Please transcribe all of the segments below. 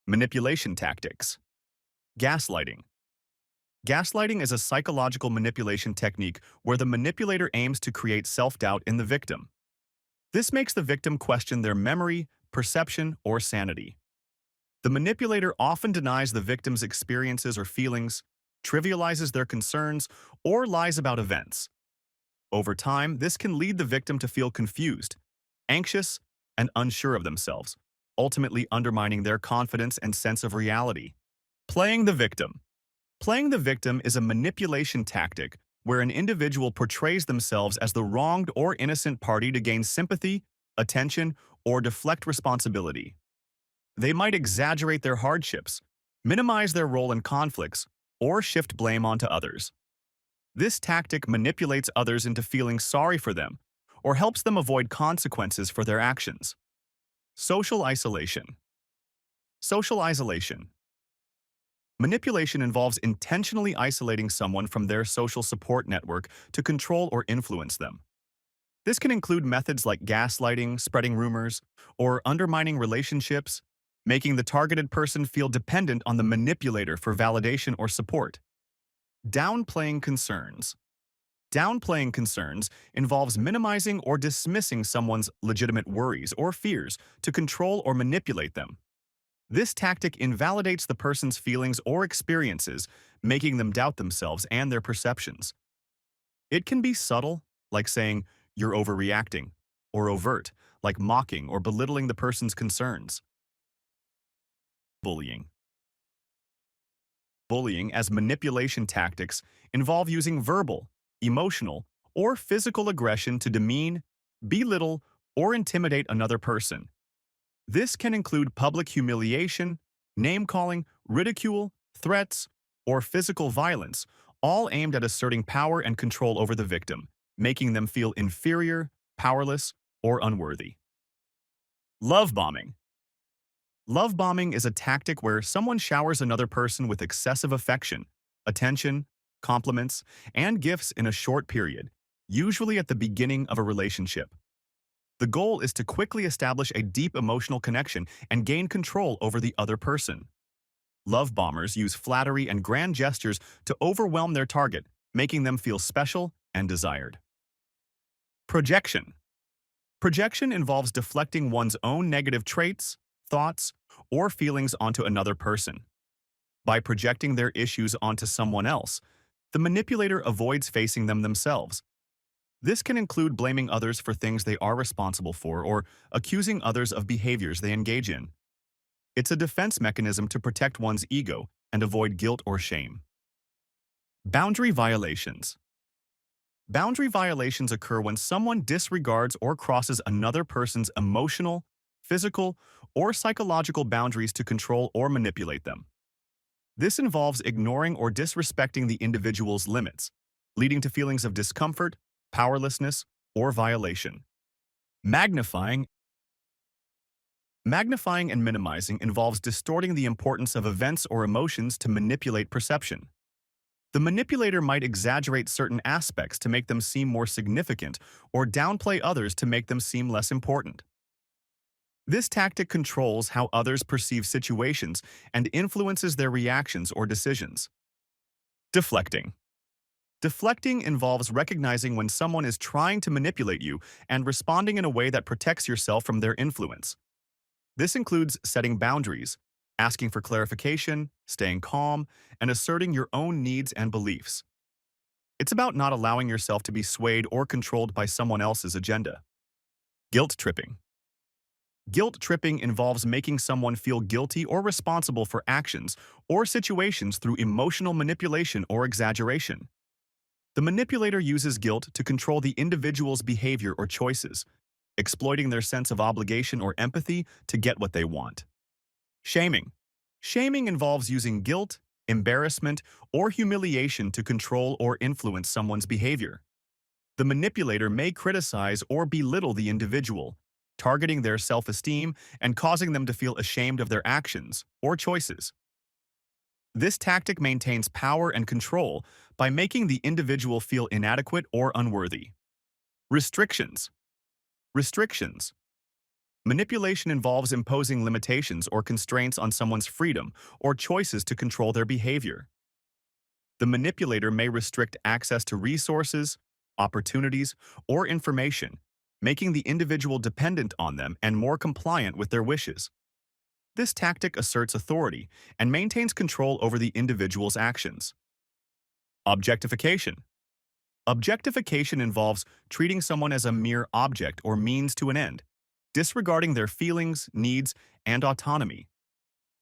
Manipulation tactics. Gaslighting. Gaslighting is a psychological manipulation technique where the manipulator aims to create self-doubt in the victim. This makes the victim question their memory, perception, or sanity. The manipulator often denies the victim's experiences or feelings, trivializes their concerns, or lies about events. Over time, this can lead the victim to feel confused, anxious, and unsure of themselves, ultimately undermining their confidence and sense of reality. Playing the victim. Playing the victim is a manipulation tactic where an individual portrays themselves as the wronged or innocent party to gain sympathy, attention, or deflect responsibility. They might exaggerate their hardships, minimize their role in conflicts, or shift blame onto others. This tactic manipulates others into feeling sorry for them or helps them avoid consequences for their actions. Social isolation. Social isolation. Manipulation involves intentionally isolating someone from their social support network to control or influence them. This can include methods like gaslighting, spreading rumors, or undermining relationships, making the targeted person feel dependent on the manipulator for validation or support. Downplaying concerns. Downplaying concerns involves minimizing or dismissing someone's legitimate worries or fears to control or manipulate them. This tactic invalidates the person's feelings or experiences, making them doubt themselves and their perceptions. It can be subtle, like saying, "You're overreacting," or overt, like mocking or belittling the person's concerns. Bullying. Bullying as manipulation tactics involve using verbal, emotional, or physical aggression to demean, belittle, or intimidate another person. This can include public humiliation, name-calling, ridicule, threats, or physical violence, all aimed at asserting power and control over the victim, making them feel inferior, powerless, or unworthy. Love bombing. Love bombing is a tactic where someone showers another person with excessive affection, attention, compliments, and gifts in a short period, usually at the beginning of a relationship. The goal is to quickly establish a deep emotional connection and gain control over the other person. Love bombers use flattery and grand gestures to overwhelm their target, making them feel special and desired. Projection. Projection involves deflecting one's own negative traits, thoughts, or feelings onto another person. By projecting their issues onto someone else, the manipulator avoids facing them themselves. This can include blaming others for things they are responsible for or accusing others of behaviors they engage in. It's a defense mechanism to protect one's ego and avoid guilt or shame. Boundary violations. Boundary violations occur when someone disregards or crosses another person's emotional, physical, or psychological boundaries to control or manipulate them. This involves ignoring or disrespecting the individual's limits, leading to feelings of discomfort, powerlessness, or violation. Magnifying. Magnifying and minimizing involves distorting the importance of events or emotions to manipulate perception. The manipulator might exaggerate certain aspects to make them seem more significant or downplay others to make them seem less important. This tactic controls how others perceive situations and influences their reactions or decisions. Deflecting. Deflecting involves recognizing when someone is trying to manipulate you and responding in a way that protects yourself from their influence. This includes setting boundaries, asking for clarification, staying calm, and asserting your own needs and beliefs. It's about not allowing yourself to be swayed or controlled by someone else's agenda. Guilt tripping. Guilt tripping involves making someone feel guilty or responsible for actions or situations through emotional manipulation or exaggeration. The manipulator uses guilt to control the individual's behavior or choices, exploiting their sense of obligation or empathy to get what they want. Shaming. Shaming involves using guilt, embarrassment, or humiliation to control or influence someone's behavior. The manipulator may criticize or belittle the individual, targeting their self-esteem and causing them to feel ashamed of their actions or choices. This tactic maintains power and control by making the individual feel inadequate or unworthy. Restrictions. Restrictions. Manipulation involves imposing limitations or constraints on someone's freedom or choices to control their behavior. The manipulator may restrict access to resources, opportunities, or information, making the individual dependent on them and more compliant with their wishes. This tactic asserts authority and maintains control over the individual's actions. Objectification. Objectification involves treating someone as a mere object or means to an end, disregarding their feelings, needs, and autonomy.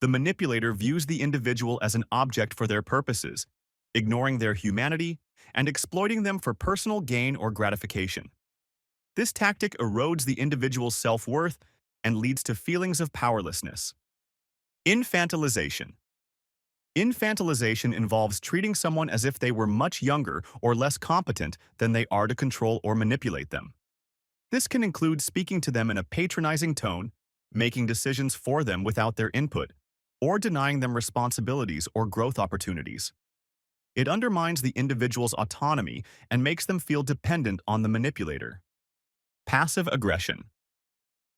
The manipulator views the individual as an object for their purposes, ignoring their humanity and exploiting them for personal gain or gratification. This tactic erodes the individual's self-worth and leads to feelings of powerlessness. Infantilization. Infantilization involves treating someone as if they were much younger or less competent than they are to control or manipulate them. This can include speaking to them in a patronizing tone, making decisions for them without their input, or denying them responsibilities or growth opportunities. It undermines the individual's autonomy and makes them feel dependent on the manipulator. Passive aggression.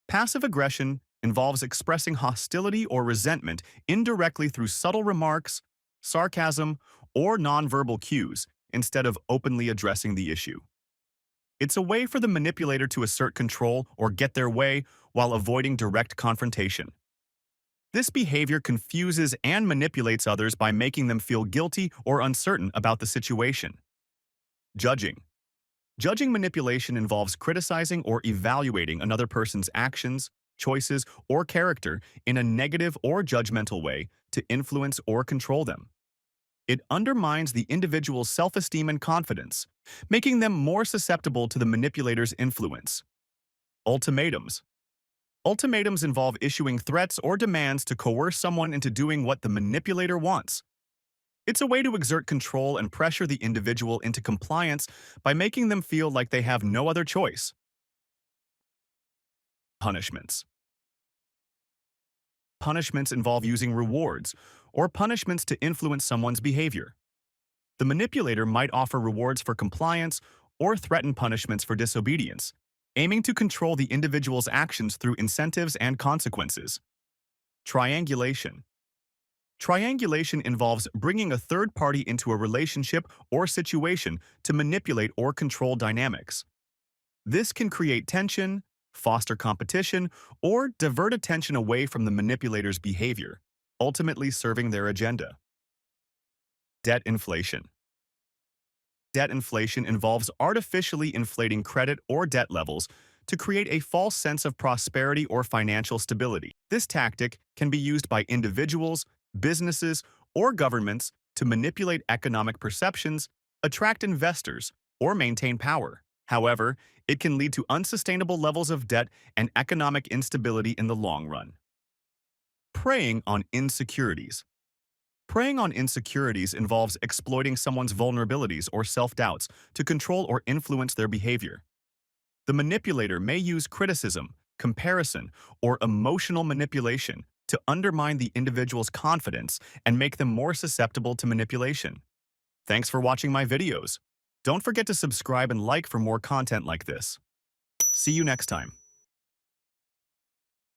Passive aggression involves expressing hostility or resentment indirectly through subtle remarks, sarcasm, or nonverbal cues instead of openly addressing the issue. It's a way for the manipulator to assert control or get their way while avoiding direct confrontation. This behavior confuses and manipulates others by making them feel guilty or uncertain about the situation. Judging. Judging manipulation involves criticizing or evaluating another person's actions, choices, or character in a negative or judgmental way to influence or control them. It undermines the individual's self-esteem and confidence, making them more susceptible to the manipulator's influence. Ultimatums. Ultimatums involve issuing threats or demands to coerce someone into doing what the manipulator wants. It's a way to exert control and pressure the individual into compliance by making them feel like they have no other choice. Punishments. Punishments involve using rewards or punishments to influence someone's behavior. The manipulator might offer rewards for compliance or threaten punishments for disobedience, aiming to control the individual's actions through incentives and consequences. Triangulation. Triangulation involves bringing a third party into a relationship or situation to manipulate or control dynamics. This can create tension, foster competition, or divert attention away from the manipulator's behavior, ultimately serving their agenda. Debt inflation. Debt inflation involves artificially inflating credit or debt levels to create a false sense of prosperity or financial stability. This tactic can be used by individuals, businesses, or governments to manipulate economic perceptions, attract investors, or maintain power. However, it can lead to unsustainable levels of debt and economic instability in the long run. Preying on insecurities. Preying on insecurities involves exploiting someone's vulnerabilities or self-doubts to control or influence their behavior. The manipulator may use criticism, comparison, or emotional manipulation to undermine the individual's confidence and make them more susceptible to manipulation. Thanks for watching my videos. Don't forget to subscribe and like for more content like this. See you next time.